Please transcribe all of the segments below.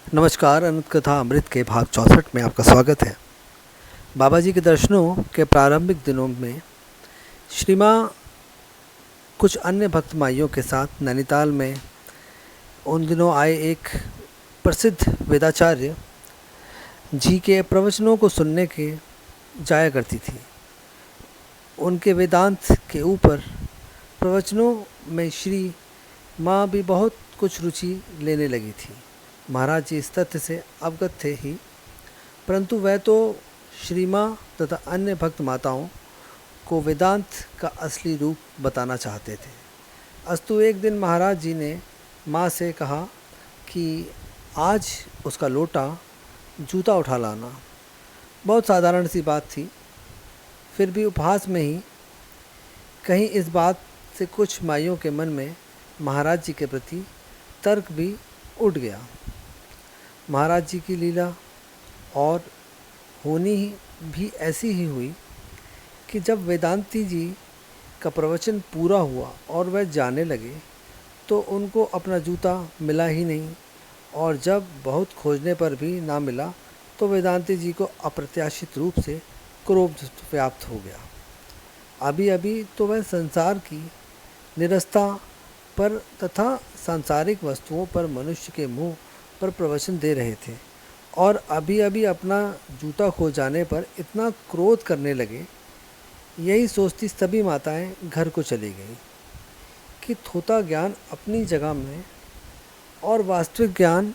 नमस्कार। अनंत कथा अमृत के भाग 64 में आपका स्वागत है। बाबा जी के दर्शनों के प्रारंभिक दिनों में श्री माँ कुछ अन्य भक्त माइयों के साथ नैनीताल में उन दिनों आए एक प्रसिद्ध वेदाचार्य जी के प्रवचनों को सुनने के जाया करती थी। उनके वेदांत के ऊपर प्रवचनों में श्री माँ भी बहुत कुछ रुचि लेने लगी थी। महाराज जी इस तथ्य से अवगत थे ही, परंतु वह तो श्री माँ तथा अन्य भक्त माताओं को वेदांत का असली रूप बताना चाहते थे। अस्तु एक दिन महाराज जी ने माँ से कहा कि आज उसका लोटा जूता उठा लाना। बहुत साधारण सी बात थी, फिर भी उपहास में ही कहीं इस बात से कुछ माइयों के मन में महाराज जी के प्रति तर्क भी उठ गया। महाराज जी की लीला और होनी भी ऐसी ही हुई कि जब वेदांती जी का प्रवचन पूरा हुआ और वह जाने लगे तो उनको अपना जूता मिला ही नहीं, और जब बहुत खोजने पर भी ना मिला तो वेदांती जी को अप्रत्याशित रूप से क्रोध व्याप्त हो गया। अभी अभी तो वह संसार की निरस्ता पर तथा सांसारिक वस्तुओं पर मनुष्य के मुंह पर प्रवचन दे रहे थे, और अभी अभी अपना जूता खो जाने पर इतना क्रोध करने लगे। यही सोचती सभी माताएं घर को चली गईं कि थोथा ज्ञान अपनी जगह में और वास्तविक ज्ञान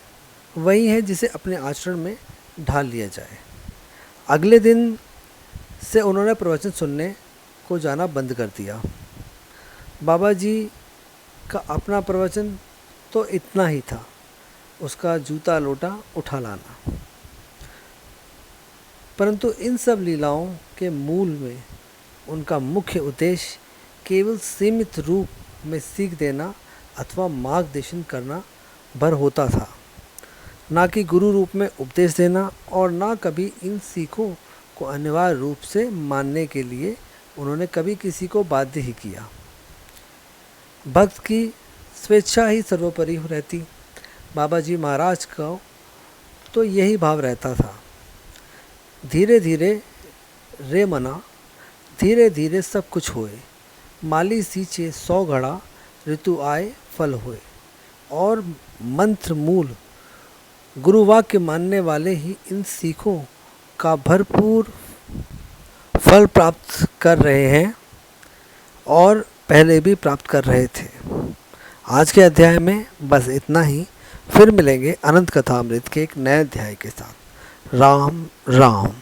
वही है जिसे अपने आचरण में ढाल लिया जाए। अगले दिन से उन्होंने प्रवचन सुनने को जाना बंद कर दिया। बाबा जी का अपना प्रवचन तो इतना ही था, उसका जूता लोटा उठा लाना। परंतु इन सब लीलाओं के मूल में उनका मुख्य उद्देश्य केवल सीमित रूप में सीख देना अथवा मार्गदर्शन करना भर होता था, ना कि गुरु रूप में उपदेश देना, और ना कभी इन सीखों को अनिवार्य रूप से मानने के लिए उन्होंने कभी किसी को बाध्य ही किया। भक्त की स्वेच्छा ही सर्वोपरि रहती। बाबा जी महाराज का तो यही भाव रहता था। धीरे धीरे रे मना, धीरे धीरे सब कुछ होए, माली सींचे 100 घड़ा, ऋतु आए फल होए। और मंत्र मूल गुरुवाक्य मानने वाले ही इन सीखों का भरपूर फल प्राप्त कर रहे हैं और पहले भी प्राप्त कर रहे थे। आज के अध्याय में बस इतना ही। फिर मिलेंगे अनंत कथा अमृत के एक नए अध्याय के साथ। राम राम।